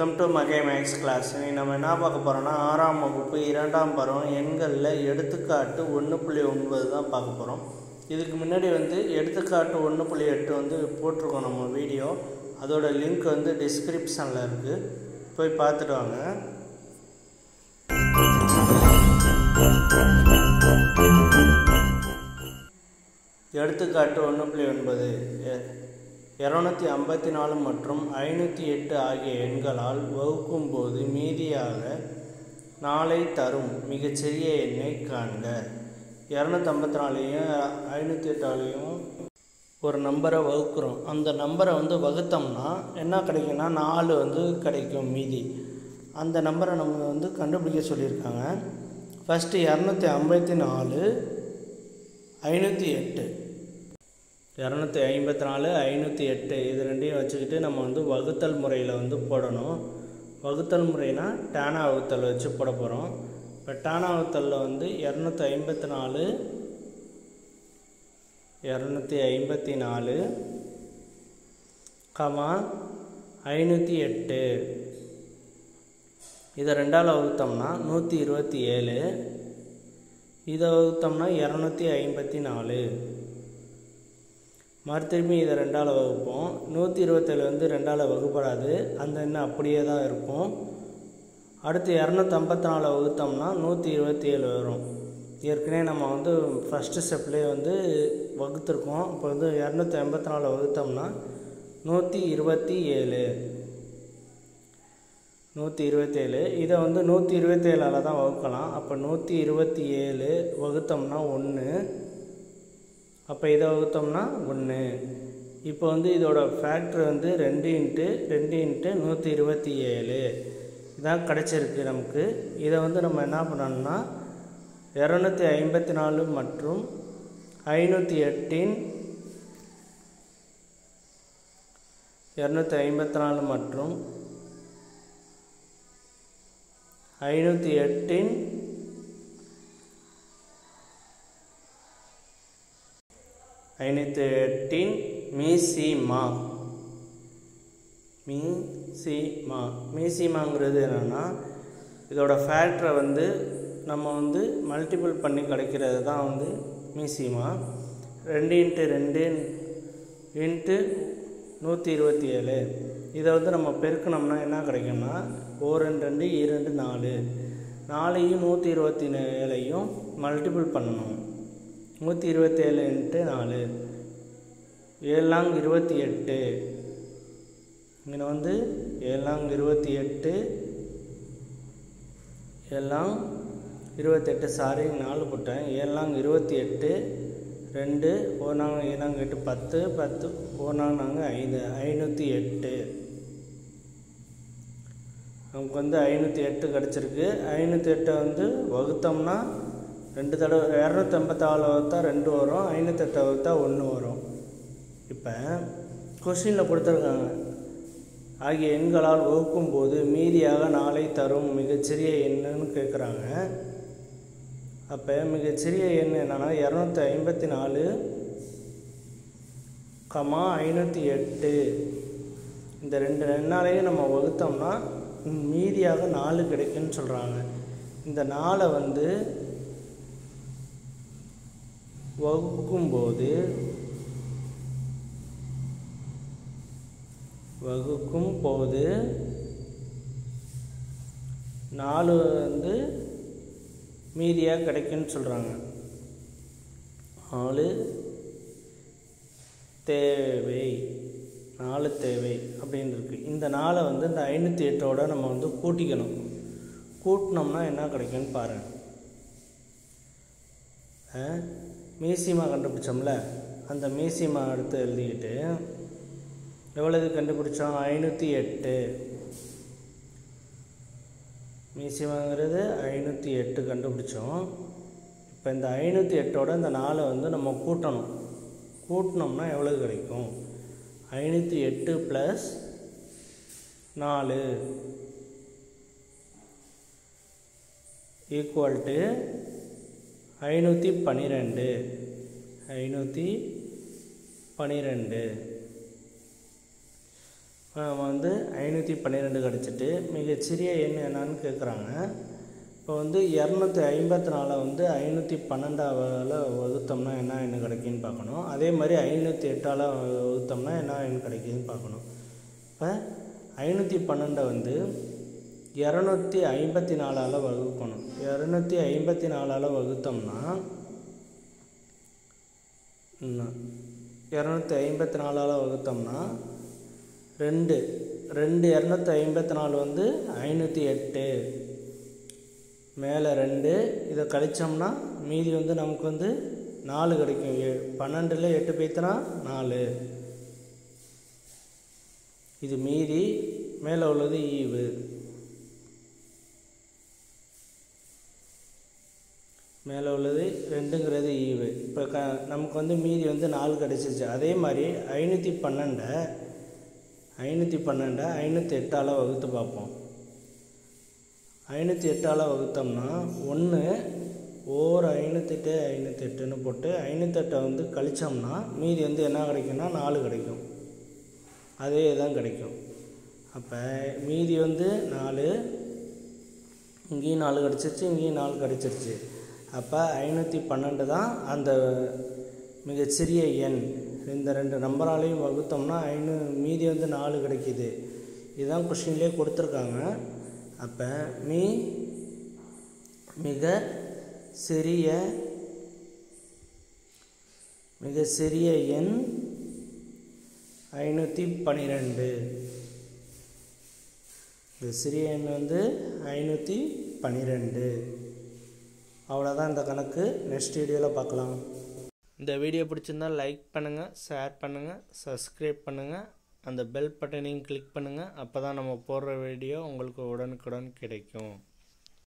Welcome to மகே maths class. நம்ம என்ன பார்க்க போகிறோம்னா 6ஆம் வகுப்பு 2ஆம் பருவம் எண்களில் எடுத்துக்காட்டு 1.9 தான் பார்க்க போகிறோம். இதுக்கு முன்னாடி எடுத்துக்காட்டு 1.8 போட்டிருக்கோம் நம்ம வீடியோ. அதோட லிங்க் டிஸ்கிரிப்ஷனில் இருக்குது, போய் பார்த்துட்டு வாங்க. எடுத்துக்காட்டு 1.9 254 மற்றும் 508 ஆகிய எண்களால் வகுக்கும் போது மீதியாக 4 தரும் மிகச்சிறிய எண்ணை காண்க. 254ஐயும் 508ஆலையும் ஒரு நம்பரை வகுக்கிறோம். அந்த நம்பரை வகுத்தோம்னா என்ன கிடைக்கும்னா 4 கிடைக்கும் மீதி. அந்த நம்பரை நம்ம கண்டுபிடிக்க சொல்லியிருக்காங்க. ஃபஸ்ட்டு 254 508 254 508 இது ரெண்டையும் வச்சுக்கிட்டு நம்ம வகுத்தல் முறையில் போடணும். வகுத்தல் முறைனா டேனா வகுத்தல் வச்சு போட போகிறோம். இப்போ டேனா வகுத்தலில் 254 508 இதை 2ஆல் வகுத்தோம்னா 127. இதை வகுத்தோம்னா 254. மறுதிரும்பி இதை 2ஆல் வகுப்போம். 127 2ஆல் வகுப்படாது, அந்த எண்ணம் அப்படியே தான் இருக்கும். அடுத்து 254 வகுத்தோம்னா 127 வரும். ஏற்கனவே நம்ம ஃபஸ்ட்டு ஸ்டெப்லேயே வகுத்துருக்கோம். இப்போ 254 வகுத்தோம்னா 127. இதை 127ஆல் தான் வகுக்கலாம். அப்போ 127 வகுத்தோம்னா 1. அப்போ இதை வகுத்தோம்னா 1. இப்போ இதோட ஃபேக்டர் 2 × 2 × 127 இதான் கிடச்சிருக்கு நமக்கு. இதை நம்ம என்ன பண்ணணும்னா 254 மற்றும் 508 254 மற்றும் 508 மீசிமாங்கிறது என்னென்னா இதோட ஃபேக்டரை நம்ம மல்டிபிள் பண்ணி கிடைக்கிறது தான் மீசிமா. 2 × 2 × 127 இதை நம்ம பெருக்கணும்னா என்ன கிடைக்கும்னா 1 2 2 4 4ஐயும் 127ஐயும் மல்டிபிள் பண்ணணும். 127 × 4 7 28. இங்கே 7 28 28 சாரி 4 போட்டேன். 7 28 2 1 7 8 10 10 1 5 508. நமக்கு 508 கிடச்சிருக்கு. 508 வகுத்தோம்னா 2 தடவை 254 வகுத்தா 2 வரும், 508 வகுத்தா 1 வரும். இப்போ கொஸ்டினில் கொடுத்துருக்காங்க, ஆகிய எண்களால் வகுக்கும் போது மீதியாக 4 தரும் மிகச்சிறிய எண்ணுன்னு கேட்குறாங்க. அப்போ மிகச்சிறிய எண் என்னென்னா 254 508 இந்த 2 எண்ணாலையும் நம்ம வகுத்தோம்னா மீதியாக 4 கிடைக்குன்னு சொல்கிறாங்க. இந்த 4 வகுக்கும்போது 4 மீதியாக கிடைக்குன்னு சொல்கிறாங்க. 4 தேவை அப்படின்னு இருக்குது. இந்த 4 இந்த 508ஓட நம்ம கூட்டிக்கணும். கூட்டினோம்னா என்ன கிடைக்குன்னு பாருங்கள். மீசிமா கண்டுபிடிச்சோம்ல, அந்த மீசிமா எடுத்து எழுதிக்கிட்டு எவ்வளவு கண்டுபிடிச்சோம்? 508. மீசிமாங்கிறது 508 கண்டுபிடிச்சோம். இப்போ இந்த 508ஓட இந்த 4 நம்ம கூட்டணும். கூட்டினோம்னா எவ்வளவு கிடைக்கும்? 508 + 4 = 512. 512 நம்ம வந்து 512 கிடச்சிட்டு மிகச்சிறிய எண் என்னன்னு கேட்குறாங்க. இப்போ வந்து 254 வந்து 512ஆல் வகுத்தோம்னா என்ன எண் கிடைக்குன்னு பார்க்கணும். அதே மாதிரி 508ஆல் வகுத்தோம்னா என்ன எண் கிடைக்குதுன்னு பார்க்கணும். இப்போ 512 வந்து 254ஆல் வகுக்கணும். 254ஆல் வகுத்தோம்னா 254ஆல் வகுத்தோம்னா 2 254 வந்து 508 மேலே 2 இதை கழித்தோம்னா மீதி வந்து நமக்கு வந்து 4 கிடைக்கும். 12ல் 8 போய்த்தனா 4. இது மீதி, மேலே உள்ளது ஈவு. மேலே உள்ளது 2ங்கிறது ஈவு. இப்போ நமக்கு வந்து மீதி வந்து 4 கிடச்சிச்சு. அதே மாதிரி 512 508ஆல் வகுத்து பார்ப்போம். 508ஆல் வகுத்தோம்னா 1 ஓர் 508 போட்டு 508 வந்து கழித்தோம்னா மீதி வந்து என்ன கிடைக்கும்னா 4 கிடைக்கும். அதே தான் கிடைக்கும். அப்போ மீதி வந்து 4, இங்கேயும் 4 கிடச்சிருச்சு, இங்கேயும் 4 கிடச்சிருச்சு. அப்போ 512 தான் அந்த மிகச்சிறிய எண். இந்த 2 நம்பராலையும் வகுத்தோம்னா மீதி வந்து 4 கிடைக்கிது. இதுதான் கொஸ்டின்லேயே கொடுத்துருக்காங்க. அப்போ மிக சிறிய எண் 512. இந்த சிறிய எண் வந்து 512. அவ்வளோதான் இந்த கணக்கு. நெக்ஸ்ட் வீடியோவில் பார்க்கலாம். இந்த வீடியோ பிடிச்சிருந்தால் லைக் பண்ணுங்கள், ஷேர் பண்ணுங்கள், சப்ஸ்கிரைப் பண்ணுங்கள், அந்த பெல் பட்டனையும் கிளிக் பண்ணுங்கள். அப்போ தான் நம்ம போடுற வீடியோ உங்களுக்கு உடனுக்குடன் கிடைக்கும்.